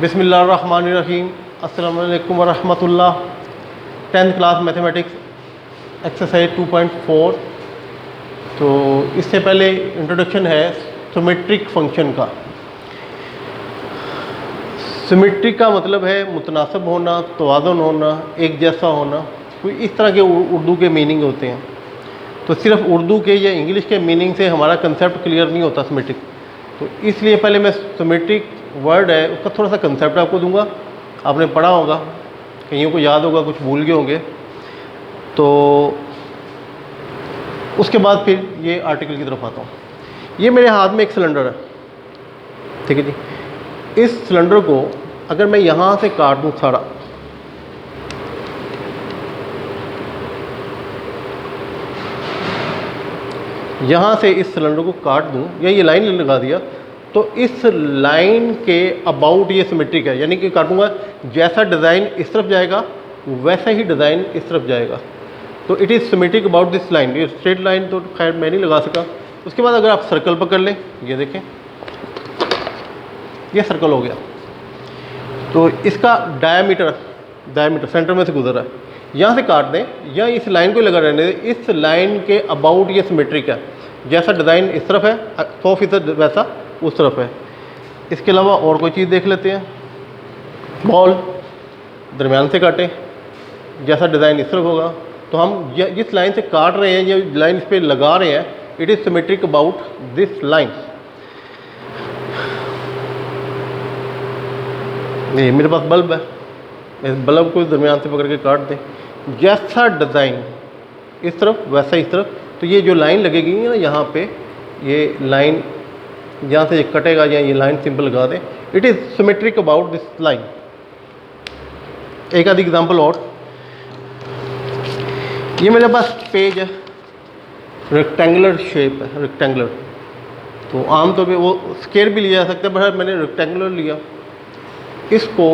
बिस्मिल्लाहिर्रहमानिर्रहीम। अस्सलामु अलैकुम वरहमतुल्लाह। 10th class mathematics exercise 2.4। तो इससे पहले इंट्रोडक्शन है सिमेट्रिक फंक्शन का। सिमेट्रिक का मतलब है मुतनासिब होना, तवाज़ुन होना, एक जैसा होना। कोई इस तरह के उर्दू के मीनिंग होते हैं। तो सिर्फ उर्दू के या इंग्लिश के मीनिंग से हमारा कंसेप्ट क्लियर नहीं होता सिमेट्रिक। तो इसलिए पहले मैं सिमेट्रिक वर्ड है उसका थोड़ा सा कंसेप्ट आपको दूंगा। आपने पढ़ा होगा, कईयों को याद होगा, कुछ भूल गए होंगे। तो उसके बाद फिर ये आर्टिकल की तरफ आता हूँ। ये मेरे हाथ में एक सिलेंडर है, ठीक है जी। इस सिलेंडर को अगर मैं यहाँ से काट दूँ सारा, यहाँ से इस सिलेंडर को काट दूँ या ये लाइन लगा दिया, तो इस लाइन के अबाउट ये सिमेट्रिक है। यानी कि काटूंगा, जैसा डिज़ाइन इस तरफ जाएगा वैसा ही डिज़ाइन इस तरफ जाएगा। तो it is symmetric about this line. ये स्ट्रेट लाइन तो खैर मैं नहीं लगा सका। उसके बाद अगर आप सर्कल पकड़ लें, ये देखें, ये सर्कल हो गया। तो इसका डायमीटर सेंटर में से गुजर रहा है, यहाँ से काट दें या इस लाइन को लगा रहने दें। इस लाइन के अबाउट ये सिमेट्रिक है। जैसा डिज़ाइन इस तरफ है 100% वैसा उस तरफ है। इसके अलावा और कोई चीज़ देख लेते हैं। बॉल दरमियान से काटें, जैसा डिज़ाइन इस तरफ होगा। तो हम जिस लाइन से काट रहे हैं, ये लाइन इस पर लगा रहे हैं, it is symmetric about this line. ये मेरे पास बल्ब है, इस बल्ब को दरमियान से पकड़ के काट दें। जैसा डिज़ाइन इस तरफ वैसा इस तरफ। तो ये जो लाइन लगेगी ना यहाँ पे, ये लाइन यहाँ से कटेगा या ये लाइन सिंपल लगा दें, it is symmetric about this line. एक आधी एग्जांपल और। ये मेरे पास पेज है, रेक्टेंगुलर शेप है, रेक्टेंगुलर। तो आमतौर पे वो स्क्वायर भी लिया जा सकता है, पर मैंने रेक्टेंगुलर लिया। इसको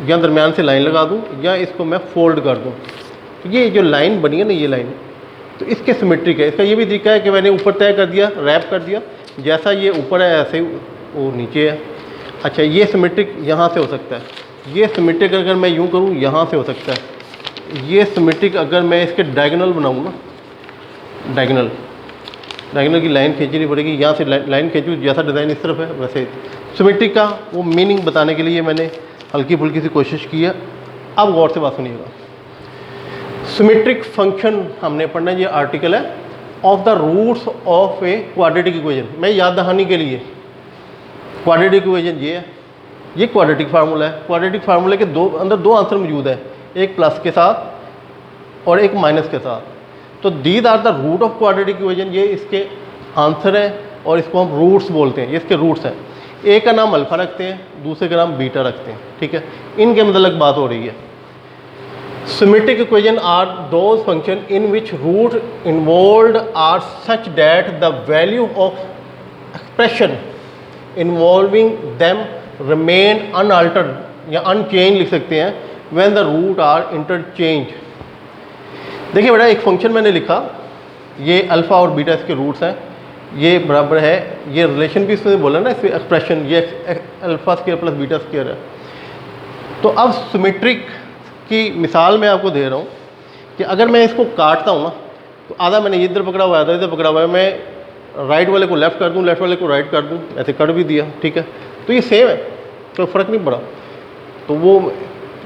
या दरमियान से लाइन लगा दूँ या इसको मैं फोल्ड कर दूँ। तो ये जो लाइन बनी है ना, ये लाइन, तो इसके सिमेट्रिक है। इसका ये भी तरीका है कि मैंने ऊपर तय कर दिया, रैप कर दिया, जैसा ये ऊपर है ऐसे ही वो नीचे है। अच्छा, ये सिमेट्रिक यहाँ से हो सकता है। ये सिमेट्रिक अगर मैं यूँ करूँ यहाँ से हो सकता है। ये सिमेट्रिक अगर मैं इसके डायगोनल बनाऊँ ना, डायगोनल की लाइन खींचनी पड़ेगी। यहाँ से लाइन खींचूँ, जैसा डिज़ाइन इस तरफ है वैसे। सिमेट्रिक का वो मीनिंग बताने के लिए मैंने हल्की फुल्की सी कोशिश की है। अब गौर से बात सुनिएगा। सिमेट्रिक फंक्शन हमने पढ़ना है, ये आर्टिकल है, of the roots of a quadratic equation. मैं याद दहानी के लिए, क्वाड्रेटिक इक्वेशन ये है, ये क्वाड्रेटिक फार्मूला है। क्वाड्रेटिक फार्मूले के अंदर दो आंसर मौजूद है, एक प्लस के साथ और एक माइनस के साथ। तो these are the root of quadratic equation, ये इसके आंसर है और इसको हम रूट्स बोलते हैं। ये इसके रूट्स हैं। एक का नाम अल्फा रखते हैं, दूसरे का नाम बीटा रखते हैं, ठीक है। इनके मतलब बात हो रही है। Symmetric equation are those function in which root involved are such that the value of expression involving them remain unaltered या अनचेंज लिख सकते हैं when the root are interchange. देखिए बेटा, एक फंक्शन मैंने लिखा, ये अल्फ़ा और बीटा इसके रूट्स हैं, ये बराबर है, ये रिलेशन भी इसमें बोला ना, इसमें एक्सप्रेशन, ये alpha square plus beta square है। तो अब सिमेट्रिक की मिसाल मैं आपको दे रहा हूँ कि अगर मैं इसको काटता हूँ ना, तो आधा मैंने इधर पकड़ा हुआ है, आधा इधर पकड़ा हुआ है। मैं राइट वाले को लेफ़्ट कर दूँ, लेफ़्ट वाले को राइट कर दूँ, ऐसे कर भी दिया, ठीक है। तो ये सेम है, कोई फ़र्क नहीं पड़ा। तो वो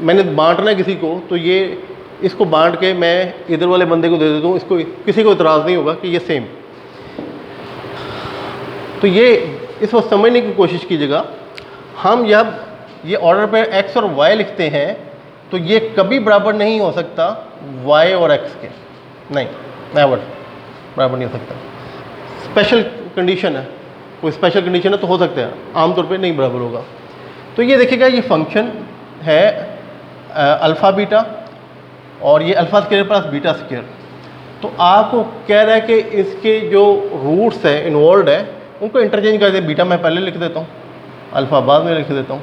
मैंने बांटना है किसी को, तो ये इसको बांट के मैं इधर वाले बंदे को दे देता हूँ, इसको किसी को इतराज़ नहीं होगा कि ये सेम। तो ये इसको समझने की कोशिश कीजिएगा। हम जब ये ऑर्डर पे x और y लिखते हैं, तो ये कभी बराबर नहीं हो सकता y और x के, नहीं, नेवर बराबर नहीं हो सकता। स्पेशल कंडीशन है, कोई स्पेशल कंडीशन है तो हो सकता है, आमतौर पे नहीं बराबर होगा। तो ये देखिएगा, ये फंक्शन है अल्फ़ा बीटा और ये alpha square plus beta square. तो आपको कह रहा है कि इसके जो रूट्स हैं इन्वॉल्व है उनको इंटरचेंज कर दे। बीटा मैं पहले लिख देता हूँ, अल्फ़ा बाद में लिख देता हूँ,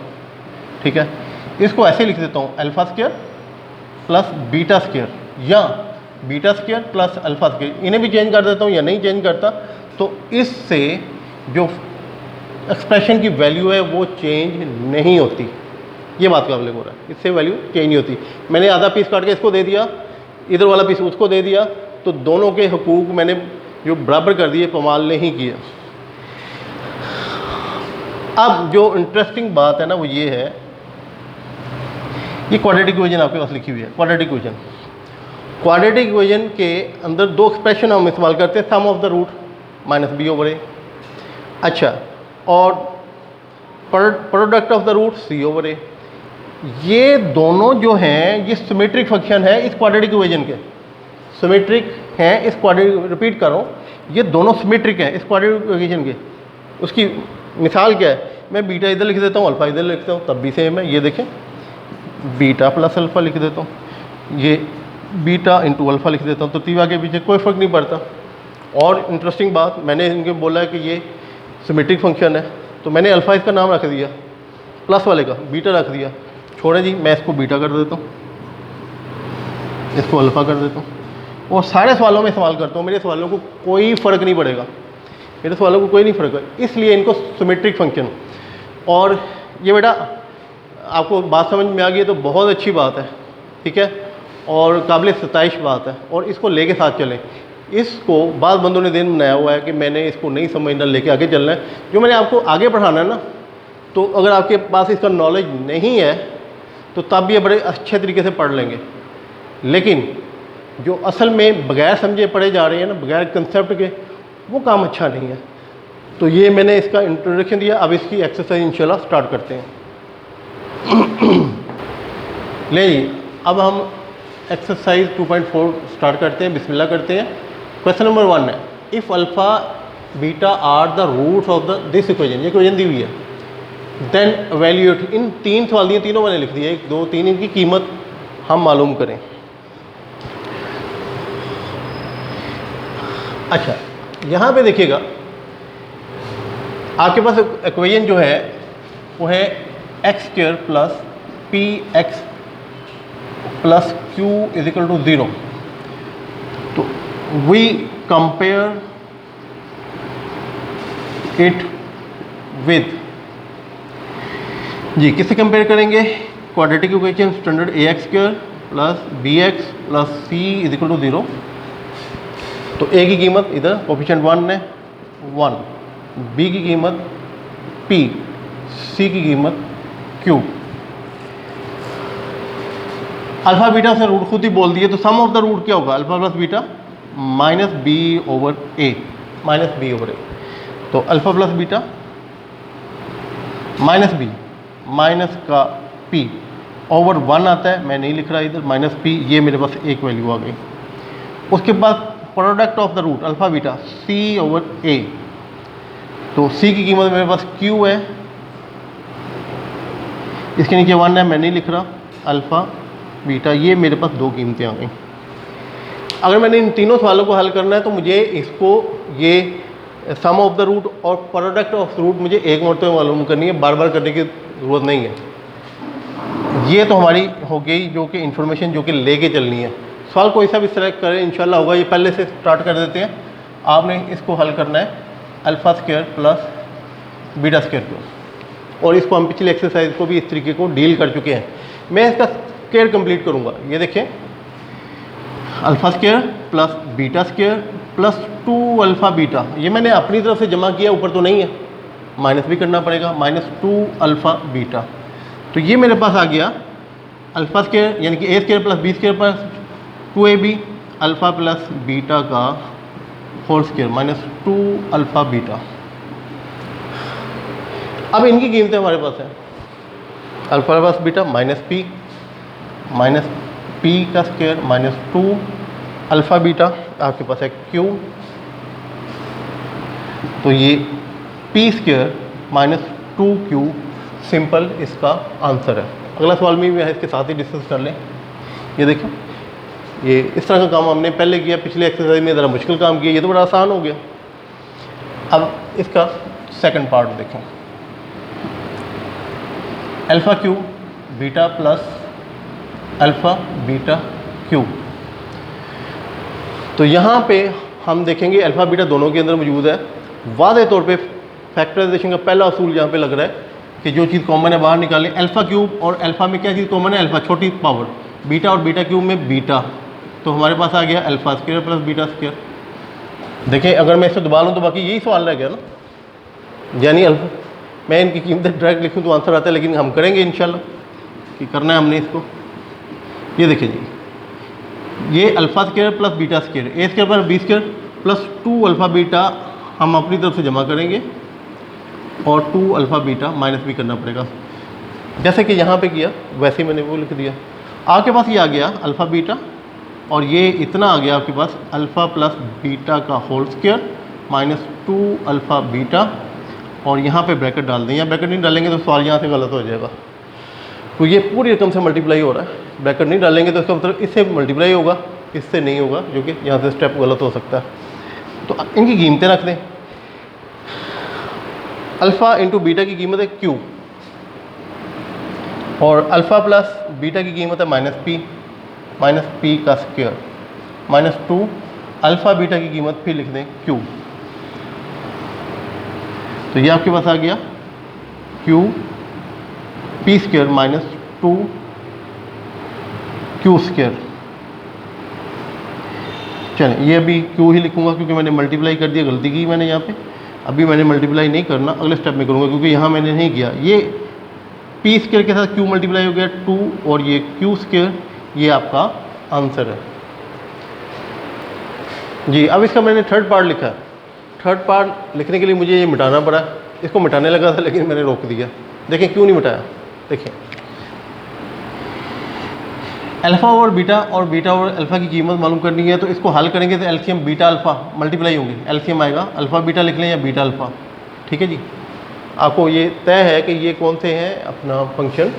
ठीक है। इसको ऐसे लिख देता हूँ, alpha square plus beta square या beta square plus alpha square. इन्हें भी चेंज कर देता हूँ या नहीं चेंज करता, तो इससे जो एक्सप्रेशन की वैल्यू है वो चेंज नहीं होती। ये बात काबिल गौर है, इससे वैल्यू चेंज नहीं होती। मैंने आधा पीस काट के इसको दे दिया, इधर वाला पीस उसको दे दिया, तो दोनों के हुकूक मैंने जो बराबर कर दिए, पमाल ने ही किया। अब जो इंटरेस्टिंग बात है ना वो ये है, ये क्वाड्रेटिक इक्वेशन आपके पास लिखी हुई है। क्वाड्रेटिक इक्वेशन के अंदर दो एक्सप्रेशन हम इस्तेमाल करते हैं, sum of the root minus B over A, अच्छा, और product of the root C over A. ये दोनों जो हैं ये सिमेट्रिक फंक्शन है इस क्वाड्रेटिक इक्वेशन के, सिमेट्रिक हैं इस क्वाड्रेटिक, रिपीट कर रहा हूँ, ये दोनों सिमेट्रिक हैं इस क्वाड्रेटिक इक्वेशन के। उसकी मिसाल क्या है, मैं बीटा इधर लिख देता हूँ, अल्फ़ा इधर लिखता हूँ, तब भी सेम है। ये देखें, बीटा प्लस अल्फ़ा लिख देता हूँ, ये बीटा इंटू अल्फ़ा लिख देता हूँ, तो तीवा के पीछे कोई फ़र्क नहीं पड़ता। और इंटरेस्टिंग बात, मैंने इनके बोला है कि ये सिमेट्रिक फंक्शन है, तो मैंने अल्फ़ा इसका नाम रख दिया, प्लस वाले का बीटा रख दिया। छोड़ें जी, मैं इसको बीटा कर देता हूँ, इसको अल्फ़ा कर देता हूँ, और सारे सवालों में इस्तेमाल करता हूँ। मेरे सवालों को कोई फ़र्क नहीं पड़ेगा, मेरे सवालों को कोई नहीं फ़र्क है, इसलिए इनको सिमेट्रिक फंक्शन। और ये बेटा आपको बात समझ में आ गई है तो बहुत अच्छी बात है, ठीक है, और काबिल सताइश बात है, और इसको लेके साथ चलें। इसको बाद बंदों ने दिन बनाया हुआ है कि मैंने इसको नहीं समझना, लेके आगे चलना है। जो मैंने आपको आगे पढ़ाना है ना, तो अगर आपके पास इसका नॉलेज नहीं है तो तब भी ये बड़े अच्छे तरीके से पढ़ लेंगे, लेकिन जो असल में बगैर समझे पढ़े जा रहे हैं ना, बगैर कंसेप्ट के, वो काम अच्छा नहीं है। तो ये मैंने इसका इंट्रोडक्शन दिया, अब इसकी एक्सरसाइज इंशाल्लाह स्टार्ट करते हैं। ले जी, अब हम एक्सरसाइज 2.4 स्टार्ट करते हैं, बिस्मिल्लाह करते हैं। क्वेश्चन नंबर 1 है, if alpha beta are the roots of the this equation, ये इक्वेशन दी हुई है, देन एवेल्यूएट। इन 3 सवाल दिए, तीनों मैंने लिख दिए, 1 2 3, इनकी कीमत हम मालूम करें। अच्छा, यहाँ पे देखिएगा, आपके पास इक्वेशन जो है वो है x² plus P X plus Q is equal to 0। तो वी कंपेयर इट विद, जी किससे कंपेयर करेंगे, quadratic equation standard ax² plus bx plus c is equal to 0। तो a की कीमत इधर कोफिशिएंट 1 है 1, b की कीमत p, c की कीमत q। अल्फ़ा बीटा से रूट खुद ही बोल दिए, तो सम ऑफ द रूट क्या होगा, alpha plus beta minus B over A, minus B over A. तो alpha plus beta minus B minus का p ओवर 1 आता है, मैं नहीं लिख रहा इधर, माइनस p, ये मेरे पास एक वैल्यू आ गई। उसके बाद product of the root alpha beta c over a, तो c की कीमत मेरे पास q है, इसके नीचे 1 है, मैं नहीं लिख रहा, अल्फ़ा बीटा, ये मेरे पास 2 कीमतें आ गई। अगर मैंने इन तीनों सवालों को हल करना है तो मुझे इसको, ये सम ऑफ द रूट और प्रोडक्ट ऑफ रूट मुझे एक मरतबा मालूम करनी है, बार बार करने की ज़रूरत नहीं है। ये तो हमारी हो गई जो कि इन्फॉर्मेशन जो कि लेके चलनी है। सवाल कोई सा भी सिलेक्ट करें इंशाल्लाह होगा। ये पहले से स्टार्ट कर देते हैं। आपने इसको हल करना है alpha square plus beta square को, और इसको हम पिछली एक्सरसाइज को भी इस तरीके को डील कर चुके हैं। मैं इसका स्क्वायर कंप्लीट करूँगा। ये देखें, alpha square plus beta square plus 2 alpha beta, ये मैंने अपनी तरफ से जमा किया, ऊपर तो नहीं है, माइनस भी करना पड़ेगा, माइनस 2 अल्फ़ा बीटा। तो ये मेरे पास आ गया अल्फ़ा स्क्वायर यानी कि A square plus B square plus 2ab alpha plus beta का whole square minus 2 alpha beta. अब इनकी कीमतें हमारे पास है, alpha plus beta minus P का स्क्वायर माइनस 2 अल्फ़ा बीटा, आपके पास है क्यू, तो ये P square minus 2q simple इसका आंसर है। अगला सवाल में भी इसके साथ ही डिस्कस कर लें। ये देखो, ये इस तरह का काम हमने पहले किया, पिछले एक्सरसाइज में ज़रा मुश्किल काम किया, ये तो बड़ा आसान हो गया। अब इसका सेकंड पार्ट देखें, alpha Q beta plus alpha beta Q. तो यहाँ पे हम देखेंगे अल्फ़ा बीटा दोनों के अंदर मौजूद है। वाज़े तौर पे फैक्टराइजेशन का पहला असूल यहाँ पे लग रहा है कि जो चीज़ कॉमन है बाहर निकालें। अल्फ़ा क्यूब और अल्फ़ा में क्या चीज़ कॉमन है? अल्फ़ा, छोटी पावर। बीटा और बीटा क्यूब में बीटा, तो हमारे पास आ गया alpha square plus beta square. देखिए अगर मैं इसको दबा लूँ तो बाकी यही सवाल रह गया ना, यानी अल्फ़ा, मैं इनकी कीमतें डायरेक्ट लिखूँ तो आंसर आता है, लेकिन हम करेंगे इंशाल्लाह कि करना है हमने इसको। ये देखिए जी, ये alpha square plus beta square, A square plus B square plus 2 alpha beta हम अपनी तरफ से जमा करेंगे और 2 अल्फ़ा बीटा माइनस भी करना पड़ेगा, जैसे कि यहाँ पे किया वैसे ही मैंने वो लिख दिया। आपके पास ये आ गया अल्फ़ा बीटा और ये इतना आ गया आपके पास अल्फ़ा प्लस बीटा का whole square minus 2 alpha beta, और यहाँ पे ब्रैकेट डाल दें। यहाँ ब्रैकेट नहीं डालेंगे तो सवाल यहाँ से गलत हो जाएगा, तो ये पूरी रकम से मल्टीप्लाई हो रहा है। ब्रैकेट नहीं डालेंगे तो इसका मतलब इससे मल्टीप्लाई होगा, इससे नहीं होगा, जो कि यहाँ से स्टेप गलत हो सकता है। तो इनकी कीमतें रख दें। अल्फ़ा इंटू बीटा की कीमत है क्यू, और अल्फ़ा प्लस बीटा की कीमत है माइनस पी का स्क्वायर माइनस 2 अल्फ़ा बीटा की कीमत फिर लिख दें क्यू। तो ये आपके पास आ गया Q P square minus 2 Q square. चलें, ये अभी क्यू ही लिखूंगा क्योंकि मैंने मल्टीप्लाई कर दिया, गलती की मैंने यहाँ पे। अभी मैंने मल्टीप्लाई नहीं करना, अगले स्टेप में करूँगा क्योंकि यहाँ मैंने नहीं किया। ये पी स्क्वायर के साथ क्यू मल्टीप्लाई हो गया 2 और ये क्यू स्क्वायर, ये आपका आंसर है जी। अब इसका मैंने थर्ड पार्ट लिखा है। थर्ड पार्ट लिखने के लिए मुझे ये मिटाना पड़ा, इसको मिटाने लगा था लेकिन मैंने रोक दिया। देखें क्यों नहीं मिटाया, देखिए अल्फ़ा और बीटा और अल्फ़ा की कीमत मालूम करनी है, तो इसको हल करेंगे तो एलसीएम बीटा अल्फ़ा मल्टीप्लाई होंगे, एलसीएम आएगा अल्फ़ा बीटा लिख लें या बीटा अल्फ़ा, ठीक है जी। आपको ये तय है कि ये कौन से हैं अपना फंक्शन,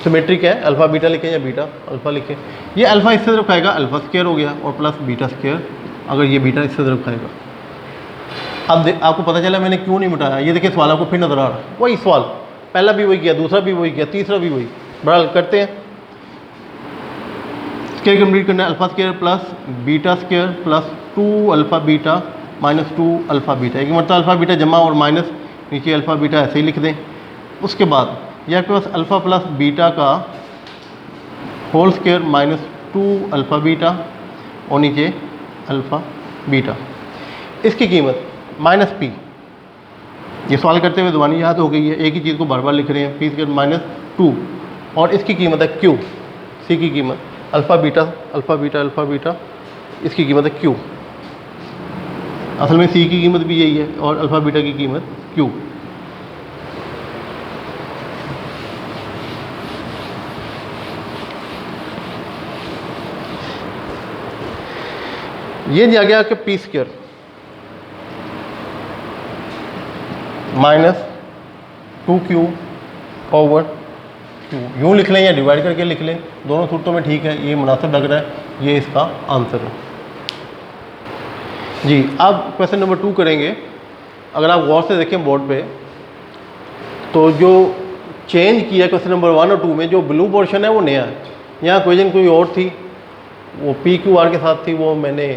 सिमेट्रिक है, अल्फ़ा बीटा लिखें या बीटा अल्फ़ा लिखें। ये अल्फ़ा इससे तरफ खाएगा, अल्फ़ा स्क्वायर हो गया, और प्लस बीटा स्क्वायर अगर ये बीटा इससे तरफ खाएगा। अब आपको पता चला मैंने क्यों नहीं मिटाया। ये देखिए सवाल आपको फिर नजर आ रहा है, वही सवाल, पहला भी वही किया, दूसरा भी वही किया, तीसरा भी वही। बड़ा करते हैं, स्क्वायर कंप्लीट करना है, alpha square plus beta square plus 2 alpha beta minus 2 alpha beta. एक मतलब अल्फ़ा बीटा जमा और माइनस नीचे अल्फ़ा बीटा ऐसे ही लिख दें। उसके बाद ये आपके पास अल्फ़ा प्लस बीटा का whole square minus 2 alpha beta और नीचे अल्फ़ा बीटा, इसकी कीमत माइनस पी। ये सवाल करते हुए ज़ुबानी याद हो गई है, एक ही चीज़ को बार बार लिख रहे हैं, पी स्क्वायर माइनस 2 और इसकी कीमत है क्यू। सी की कीमत अल्फ़ा बीटा, इसकी कीमत है क्यू। असल में सी की कीमत भी यही है और अल्फ़ा बीटा की कीमत क्यू। ये दिया गया कि P square minus 2q over Q, यूँ लिख लें या डिवाइड करके लिख लें, दोनों सूरतों में ठीक है, ये मुनासिब लग रहा है, ये इसका आंसर है जी। अब क्वेश्चन नंबर 2 करेंगे। अगर आप गौर से देखें बोर्ड पे, तो जो चेंज किया क्वेश्चन नंबर 1 और 2 में, जो ब्लू पोर्शन है वो नया है। यहाँ क्वेश्चन कोई और थी, वो PQR के साथ थी, वो मैंने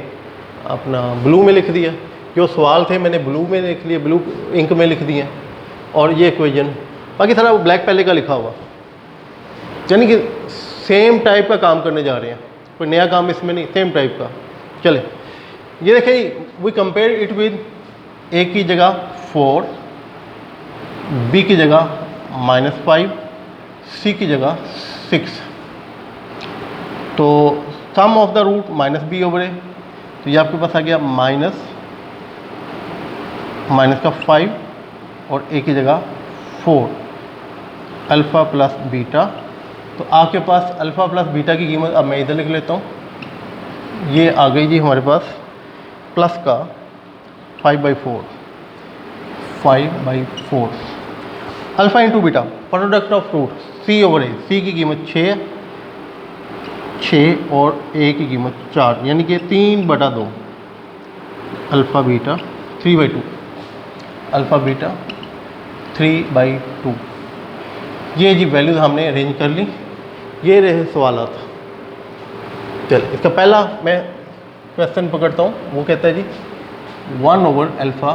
अपना ब्लू में लिख दिया। जो सवाल थे मैंने ब्लू में लिख लिए, ब्लू इंक में लिख दिए, और ये इक्वेशन बाकी सारा वो ब्लैक पहले का लिखा हुआ, यानी कि सेम टाइप का काम करने जा रहे हैं, कोई नया काम इसमें नहीं, सेम टाइप का। चले ये देखें, वी कंपेयर इट विद ए की जगह 4, बी की जगह -5, सी की जगह 6। तो sum of the root -b over A, तो ये आपके पास आ गया माइनस का 5 और ए की जगह 4 अल्फ़ा प्लस बीटा। तो आपके पास अल्फ़ा प्लस बीटा की कीमत, अब मैं इधर लिख लेता हूँ, ये आ गई जी हमारे पास प्लस का 5/4 alpha into beta, product of root C over A, C की कीमत 6 और ए की कीमत 4, यानी कि 3/2 अल्फ़ा बीटा 3/2 अल्फ़ा बीटा 3/2। ये जी वैल्यूज़ हमने अरेंज कर ली। ये रहे सवालात। चल इसका पहला मैं क्वेश्चन पकड़ता हूँ, वो कहता है जी 1 ओवर अल्फ़ा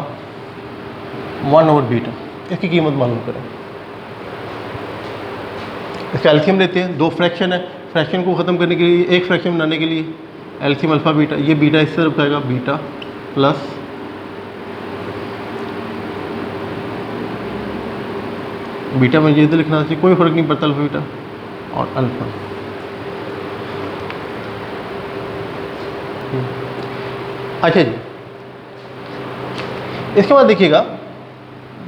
1 ओवर बीटा, इसकी कीमत मालूम करें। इसका एल्सियम लेते हैं, दो फ्रैक्शन है, फ्रैक्शन को ख़त्म करने के लिए, एक फ्रैक्शन बनाने के लिए एल्सियम अल्फ़ा बीटा, ये बीटा इस तरफ आएगा, बीटा प्लस बीटा में ये इधर लिखना चाहिए, कोई फ़र्क नहीं पड़ता, अल्फ़ा बीटा और अल्फ़ा। अच्छा जी, इसके बाद देखिएगा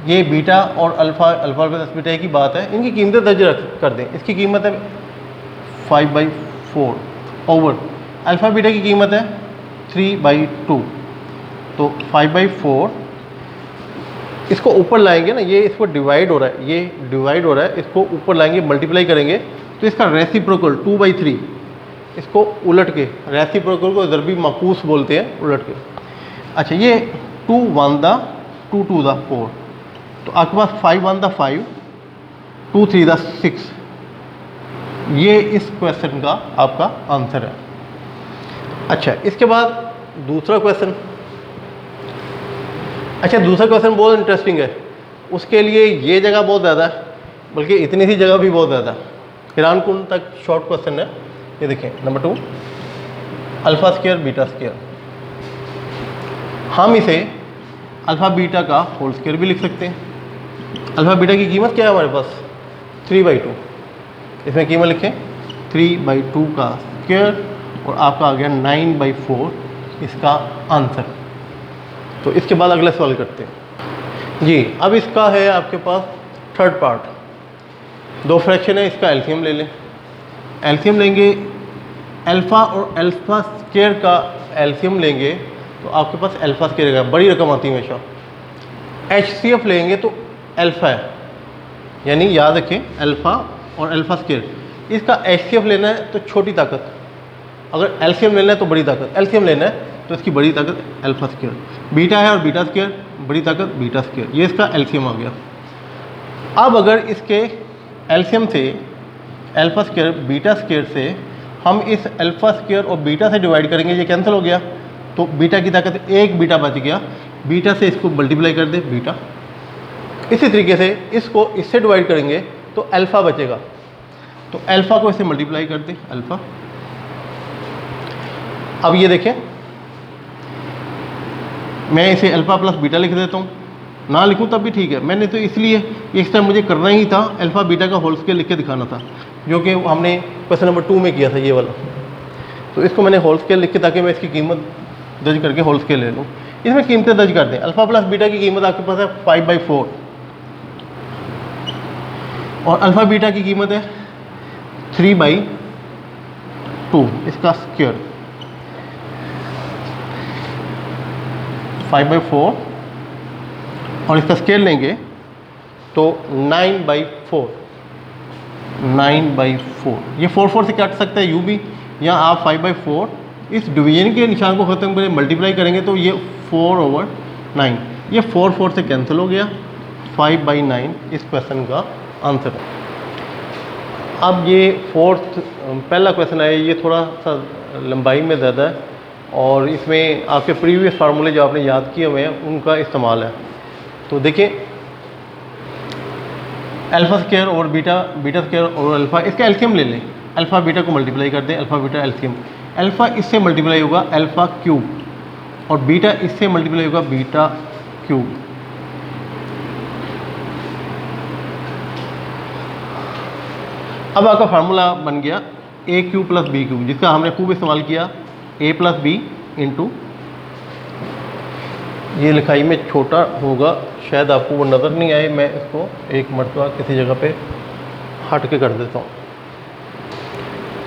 ये बीटा और अल्फ़ा, अल्फ़ा प्लस बीटा की बात है, इनकी कीमतें दर्ज कर दें। इसकी कीमत है 5/4 ओवर अल्फ़ा बीटा की कीमत है 3/2, तो 5/4 इसको ऊपर लाएंगे ना, ये इसको डिवाइड हो रहा है, ये डिवाइड हो रहा है, इसको ऊपर लाएंगे, मल्टीप्लाई करेंगे तो इसका रेसिप्रोकल 2/3, इसको उलट के, रेसिप्रोकल को ज़रबी माकूस बोलते हैं, उलट के। अच्छा, ये 2 1 दा 2 2 दा 4, तो आपके पास 5 1 दा 5, 2 3 दा 6, ये इस क्वेश्चन का आपका आंसर है। अच्छा, इसके बाद दूसरा क्वेश्चन, अच्छा दूसरा क्वेश्चन बहुत इंटरेस्टिंग है, उसके लिए ये जगह बहुत ज़्यादा है, बल्कि इतनी सी जगह भी बहुत ज़्यादा, हैरान कुन तक शॉर्ट क्वेश्चन है। ये देखें, number 2 alpha square beta square, हम इसे अल्फ़ा बीटा का होल स्क्वायर भी लिख सकते हैं। अल्फ़ा बीटा की कीमत क्या है हमारे पास 3/2, इसमें कीमत लिखें 3/2 का स्क्वायर, और आपका आ गया 9/4 इसका आंसर। तो इसके बाद अगला सवाल करते हैं जी। अब इसका है आपके पास थर्ड पार्ट, दो फ्रैक्शन है, इसका एल्सियम ले लें। एल्सियम लेंगे, अल्फ़ा और अल्फ़ा स्क्वायर का एल्सियम लेंगे तो आपके पास अल्फ़ा स्क्वायर का, बड़ी रकम आती है हमेशा। HCF लेंगे तो अल्फ़ा है, यानी याद रखें अल्फ़ा और अल्फ़ा स्क्वायर, इसका HCF लेना है तो छोटी ताकत, अगर एल्सियम लेना है तो बड़ी ताकत, एल्सियम लेना है तो इसकी बड़ी ताकत अल्फ़ा स्क्वायर, बीटा है और बीटा स्क्वायर, बड़ी ताकत बीटा स्क्वायर, ये इसका एल्सियम आ गया। अब अगर इसके एल्सियम से अल्फ़ा स्क्वायर बीटा स्क्वायर से हम इस अल्फ़ा स्क्वायर और बीटा से डिवाइड करेंगे, ये कैंसिल हो गया, तो बीटा की ताकत एक बीटा बच गया, बीटा से इसको मल्टीप्लाई कर दे बीटा। इसी तरीके से इसको इससे डिवाइड करेंगे तो अल्फ़ा बचेगा, तो अल्फ़ा को इससे मल्टीप्लाई कर दे अल्फ़ा। अब ये देखें, मैं इसे अल्फ़ा प्लस बीटा लिख देता हूँ, ना लिखूँ तब भी ठीक है, मैंने तो इसलिए इस टाइम मुझे करना ही था, अल्फ़ा बीटा का होल स्क्वायर लिख के दिखाना था, जो कि हमने क्वेश्चन नंबर 2 में किया था ये वाला। तो इसको मैंने होल स्क्वायर लिख के, ताकि मैं इसकी कीमत दर्ज करके होल स्क्वायर ले लूँ। इसमें कीमतें दर्ज कर दें, अल्फ़ा प्लस बीटा की कीमत आपके पास है 5/4 और अल्फ़ा बीटा की कीमत है 3/2, इसका स्क्वायर 5/4 और इसका स्क्वायर लेंगे तो 9/4, 9/4, ये 4 से काट सकता है यूँ भी, या आप 5/4 इस डिवीजन के निशान को ख़त्म करें, मल्टीप्लाई करेंगे तो ये 4/9, ये 4 से कैंसिल हो गया, 5/9 इस क्वेश्चन का आंसर है। अब ये फोर्थ पहला क्वेश्चन है, ये थोड़ा सा लंबाई में ज़्यादा है और इसमें आपके प्रीवियस फार्मूले जो आपने याद किए हुए हैं उनका इस्तेमाल है। तो देखिए, अल्फ़ा स्क्वायर और बीटा, बीटा स्क्वायर और अल्फ़ा, इसका एल्सियम ले लें, अल्फ़ा बीटा को मल्टीप्लाई कर दें, अल्फ़ा बीटा एल्सियम, अल्फ़ा इससे मल्टीप्लाई होगा अल्फ़ा क्यूब और बीटा इससे मल्टीप्लाई होगा बीटा क्यूब। अब आपका फार्मूला बन गया AQ प्लस BQ, जिसका हमने खूब इस्तेमाल किया, A प्लस B इंटू, ये लिखाई में छोटा होगा शायद आपको वो नज़र नहीं आए, मैं इसको एक मरतबा किसी जगह पे हट के कर देता हूँ।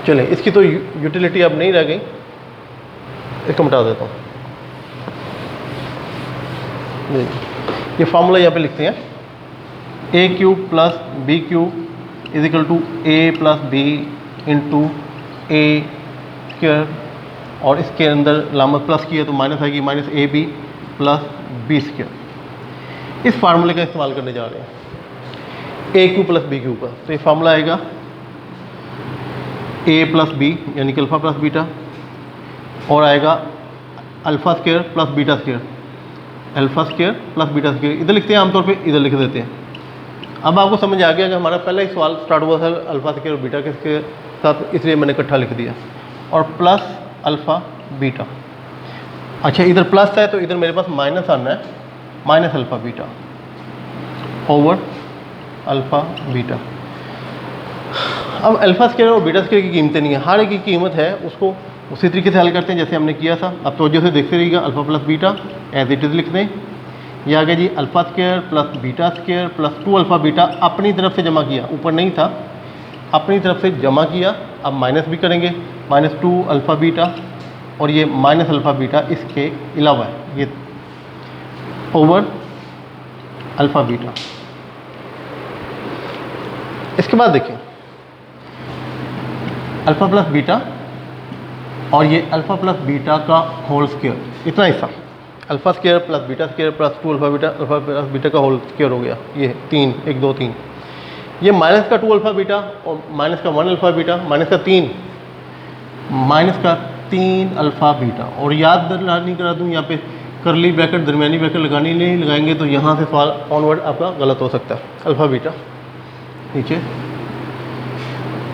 चलें, इसकी तो यूटिलिटी अब नहीं रह गई, इसको मिटा देता हूँ। ये फार्मूला यहाँ पे लिखते हैं, AQ plus BQ is equal to A plus B into A square, और इसके अंदर लामत प्लस की है तो माइनस आएगी, minus AB plus B square. इस फार्मूले का इस्तेमाल करने जा रहे हैं AQ प्लस BQ का, तो ये फार्मूला आएगा A प्लस B यानी कि अल्फ़ा प्लस बीटा, और आएगा alpha square plus beta square, alpha square plus beta square, इधर लिखते हैं आमतौर पे, इधर लिख देते हैं अब आपको समझ आ गया कि हमारा पहला ही सवाल स्टार्ट हुआ था अल्फ़ा स्क्वायर और बीटा के साथ, इसलिए मैंने इकट्ठा लिख दिया, और प्लस अल्फ़ा बीटा। अच्छा, इधर प्लस है तो इधर मेरे पास माइनस आना है, minus alpha beta over alpha beta. अब अल्फ़ा स्क्वायर और बीटा स्क्वायर की कीमतें नहीं है, हर एक की कीमत है, उसको उसी तरीके से हल करते हैं जैसे हमने किया था। अब तवज्जो से देखते रहिएगा, alpha plus beta as it is लिख दें। ये आ गया जी alpha square plus beta square plus 2 alpha beta, अपनी तरफ से जमा किया, ऊपर नहीं था, अपनी तरफ से जमा किया। अब माइनस भी करेंगे, माइनस 2 अल्फ़ा बीटा, और ये माइनस अल्फ़ा बीटा इसके अलावा है, ये ओवर अल्फ़ा बीटा। इसके बाद देखिए अल्फ़ा प्लस बीटा और ये अल्फ़ा प्लस बीटा का होल स्क्वायर, इतना हिस्सा alpha square plus beta square plus 2 alpha beta, alpha plus beta का होल स्क्वायर हो गया, ये 3 1 2 3। ये माइनस का 2 अल्फ़ा बीटा और माइनस का 1 अल्फ़ा बीटा, माइनस का 3 अल्फ़ा बीटा। और याद नहीं करा दूँ, यहाँ पे करली ब्रैकेट दरमियानी ब्रैकेट लगानी नहीं, लगाएंगे तो यहाँ से सवाल ऑनवर्ड आपका गलत हो सकता है। अल्फ़ा बीटा नीचे।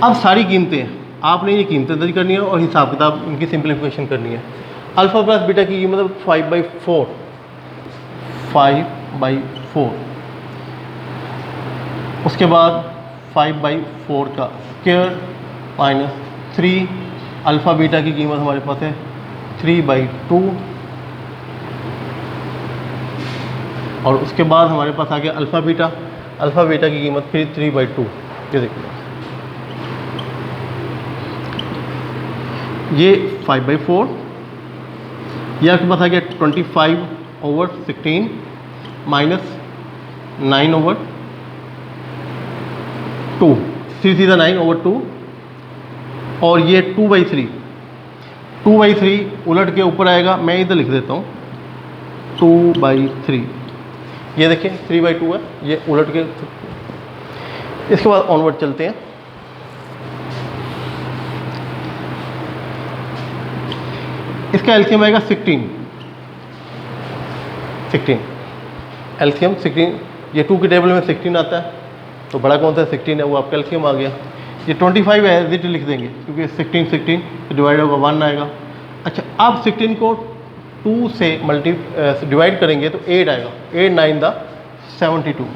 अब सारी कीमतें आपने ये कीमतें दर्ज करनी है और हिसाब किताब इनकी सिंप्लीफिकेशन करनी है। अल्फ़ा प्लस बीटा की कीमत 5/4, उसके बाद 5/4 का स्क्वायर माइनस 3, अल्फ़ा बीटा की कीमत हमारे पास है 3/2, और उसके बाद हमारे पास आ गया अल्फ़ा बीटा की कीमत फिर 3/2। ये देखिए, ये 5/4, ये आपके पास आ गया 25/16 माइनस 9/2, 3 सीधा 9/2, और ये 2/3 उलट के ऊपर आएगा, मैं इधर लिख देता हूँ 2/3। ये देखिए 3/2 है, ये उलट के। इसके बाद ऑनवर्ड चलते हैं। इसका एलसीएम आएगा 16, एलसीएम 16। ये 2 की टेबल में 16 आता है, तो बड़ा कौन सा 16 है, वो आपका एलसीएम आ गया। ये 25 है, एज इट लिख देंगे क्योंकि 16 डिवाइड होगा 1 आएगा। अच्छा, अब 16 को 2 से डिवाइड करेंगे तो 8 आएगा, 8 9 दा 72,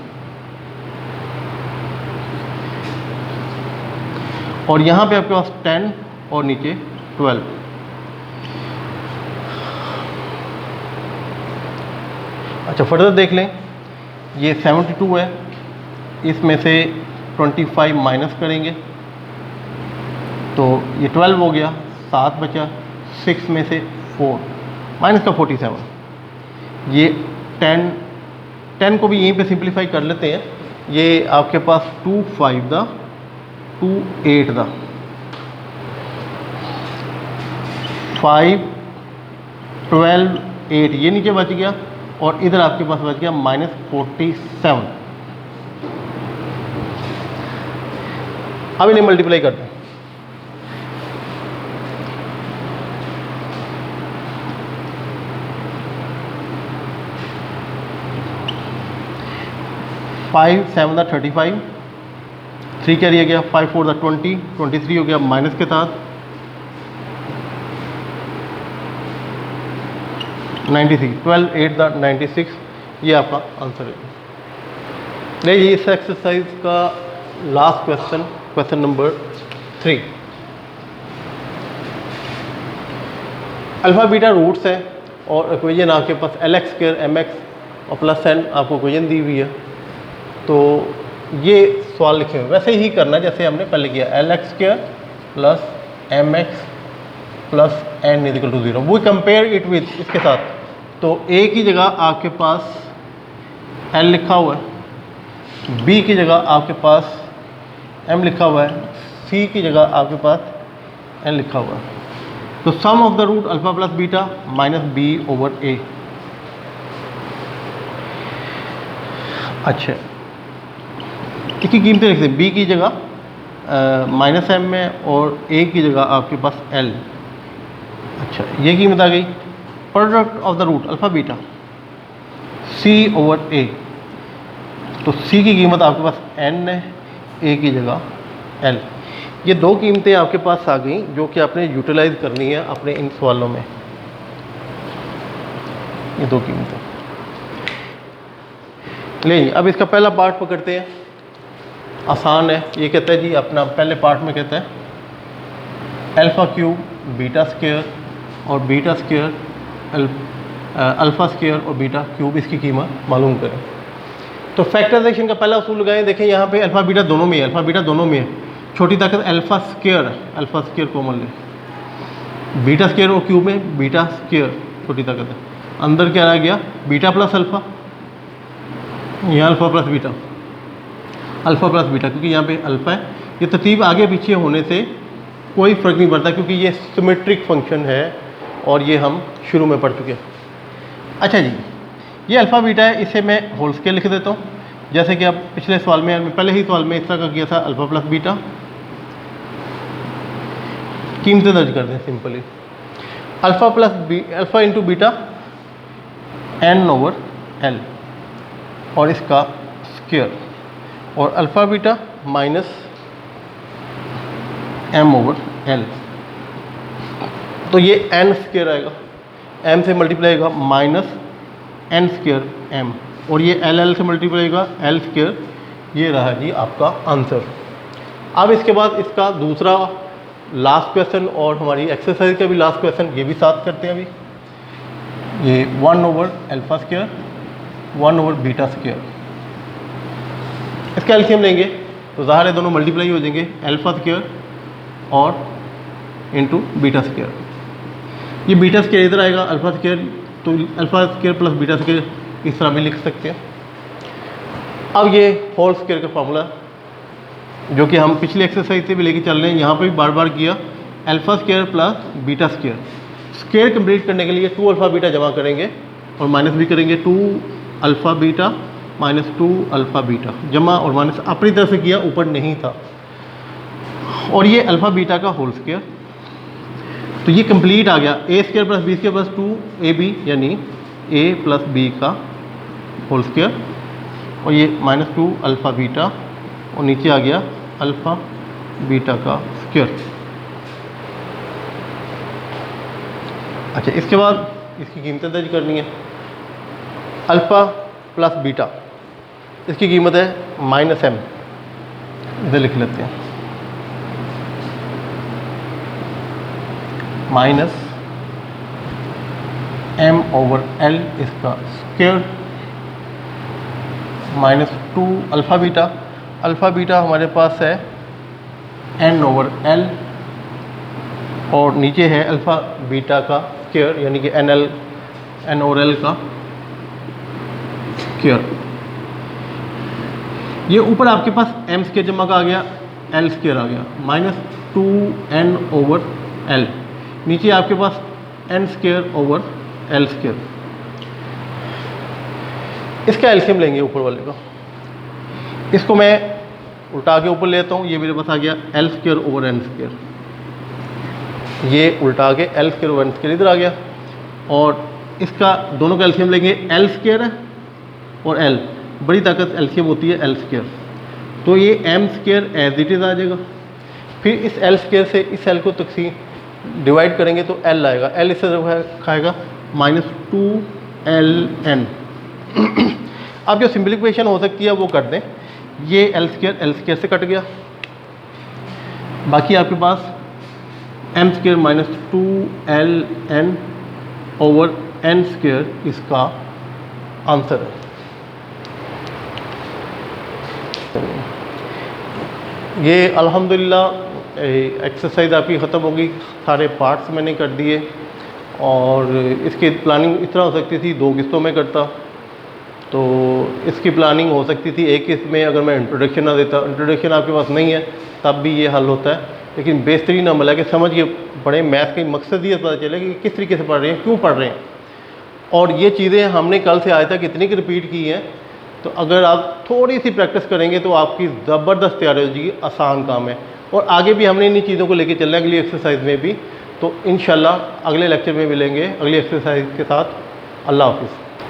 और यहाँ पे आपके पास 10 और नीचे 12। अच्छा, फर्दर देख लें, ये 72 है, इसमें से 25 माइनस करेंगे तो ये 12 हो गया, 7 बचा, 6 में से 4 माइनस का 47। ये 10 को भी यहीं पे सिंप्लीफाई कर लेते हैं। ये आपके पास 2 5 दा 2 8 दा 5 12 8, ये नीचे बच गया, और इधर आपके पास बच गया -47। अब इन्हें मल्टीप्लाई कर दें, फाइव 7 दा 35, 3 क्या दिया गया, 5 4 दा 20, 23 हो गया माइनस के साथ 96, 12 8 दा 96। ये आपका आंसर है। देखिए इस एक्सरसाइज का last question number 3। Alpha beta roots है और इक्वेशन आपके पास LX² MX और प्लस n आपको इक्वेशन दी हुई है। तो ये सवाल लिखे हुए वैसे ही करना है जैसे हमने पहले किया, LX² plus MX plus n = 0। वो कंपेयर इट विद इसके साथ, तो A की जगह आपके पास L लिखा हुआ है, B की जगह आपके पास M लिखा हुआ है, C की जगह आपके पास N लिखा हुआ है। तो sum of the root alpha plus beta minus B/A। अच्छा, इसकी कीमतें लिख दें, B की जगह -m है और A की जगह आपके पास L। अच्छा, ये कीमत आ गई। Product of the root alpha beta C/A। तो सी की कीमत आपके पास n है, ए की जगह l। ये दो कीमतें आपके पास आ गई जो कि आपने यूटिलाइज करनी है अपने इन सवालों में। ये दो कीमतें ले, अब इसका पहला पार्ट पकड़ते हैं, आसान है। ये कहता है जी, अपना पहले पार्ट में कहता है अल्फ़ा क्यूब बीटा स्क्वायर और बीटा स्क्वायर अल्फ़ा स्क्वायर और बीटा क्यूब, इसकी कीमत मालूम करें। तो फैक्टराइजेशन का पहला उसूल लगाएं। देखें यहाँ पे अल्फ़ा बीटा दोनों में है, अल्फ़ा बीटा दोनों में है। छोटी ताकत अल्फ़ा स्क्वायर है, अल्फ़ा स्क्वायर कॉमन ले। बीटा स्क्वायर और क्यूब में बीटा स्क्वायर छोटी ताकत है। अंदर क्या रह गया, बीटा प्लस अल्फ़ा, यहाँ alpha plus beta, alpha plus beta, क्योंकि यहाँ पे अल्फ़ा है। ये तरतीब आगे पीछे होने से कोई फ़र्क नहीं पड़ता क्योंकि ये सिमेट्रिक फंक्शन है और ये हम शुरू में पढ़ चुके हैं। अच्छा जी, ये अल्फ़ा बीटा है, इसे मैं होल स्केयर लिख देता हूँ। जैसे कि अब पिछले सवाल में, पहले ही सवाल में इस तरह का किया था, अल्फ़ा प्लस बीटा। कीमतें दर्ज कर दें simply, alpha plus alpha into beta n over l और इसका स्क्वायर, और alpha beta minus m over l। तो ये n स्क्वायर आएगा, m से मल्टीप्लाई होगा माइनस n स्क्वायर m, और ये l से मल्टीप्लाई होगा l स्क्वायर। ये रहा जी आपका आंसर। अब इसके बाद इसका दूसरा लास्ट क्वेश्चन और हमारी एक्सरसाइज का भी लास्ट क्वेश्चन, ये भी साथ करते हैं अभी। ये 1 over alpha square 1 over beta square, इसका एलसीएम लेंगे तो ज़ाहिर है दोनों मल्टीप्लाई हो जाएंगे, अल्फ़ा स्क्वायर और इंटू बीटा स्क्वायर। ये बीटा स्क्वायर इधर आएगा, अल्फ़ा स्क्वायर, तो alpha square plus beta square इस तरह भी लिख सकते हैं। अब ये होल स्क्वायर का फार्मूला जो कि हम पिछली एक्सरसाइज से भी लेके चल रहे हैं, यहाँ पे भी बार बार किया, alpha square plus beta square. Square complete करने के लिए 2 अल्फ़ा बीटा जमा करेंगे और माइनस भी करेंगे, 2 alpha beta minus 2 alpha beta, जमा और माइनस अपनी तरफ से किया, ऊपर नहीं था। और ये अल्फ़ा बीटा का होल स्क्वायर, तो ये कंप्लीट आ गया, A square plus B square plus 2ab, यानी ए प्लस बी का होल स्क्वायर, और ये माइनस 2 अल्फ़ा बीटा, और नीचे आ गया अल्फ़ा बीटा का स्क्वायर। अच्छा, इसके बाद इसकी कीमतें दर्ज करनी है। अल्फ़ा प्लस बीटा, इसकी कीमत है माइनस m, इधर लिख लेते हैं, माइनस m ओवर l इसका square, minus 2 alpha beta. Alpha beta हमारे पास है n ओवर l, और नीचे है अल्फ़ा बीटा का स्क्वायर, यानी कि n ओवर l का स्क्वायर। ये ऊपर आपके पास m स्क्वायर जमा का आ गया, l स्क्वायर आ गया, माइनस 2n ओवर l, नीचे आपके पास n square over l square. इसका एलसीएम लेंगे ऊपर वाले का, इसको मैं उल्टा के ऊपर लेता हूँ, ये मेरे पास आ गया l square over n square, ये उल्टा के l square over n square इधर आ गया, और इसका दोनों का एलसीएम लेंगे, l स्क्वायर है और l, बड़ी ताकत एलसीएम होती है l स्क्वायर, तो ये m square as it is आ जाएगा। फिर इस l स्क्वायर से इस l को तकसीम डिवाइड करेंगे तो l आएगा, l इससे खाएगा माइनस 2ln। अब जो सिंप्लीफिकेशन हो सकती है वो कर दें, ये l स्क्वायर से कट गया, बाकी आपके पास m square minus 2ln over n square इसका आंसर है। ये अल्हम्दुलिल्लाह एक्सरसाइज आपकी ख़त्म होगी, सारे पार्ट्स मैंने कर दिए, और इसकी प्लानिंग इस तरह हो सकती थी 2 किस्तों में करता, तो इसकी प्लानिंग हो सकती थी एक किस्त में अगर मैं इंट्रोडक्शन ना देता। इंट्रोडक्शन आपके पास नहीं है तब भी ये हल होता है, लेकिन बेहतरीन अमल है कि समझ के पढ़ें, मैथ का मकसद ये पता चले कि किस तरीके से पढ़ रहे हैं, क्यों पढ़ रहे हैं। और ये चीज़ें हमने कल से आज तक इतनी की रिपीट की हैं, तो अगर आप थोड़ी सी प्रैक्टिस करेंगे तो आपकी ज़बरदस्त तैयारी हो जाएगी, आसान काम है। और आगे भी हमने इन्हीं चीज़ों को लेके चलना है अगली एक्सरसाइज में भी, तो इंशाल्लाह अगले लेक्चर में मिलेंगे अगली एक्सरसाइज के साथ। अल्लाह हाफ़िज़।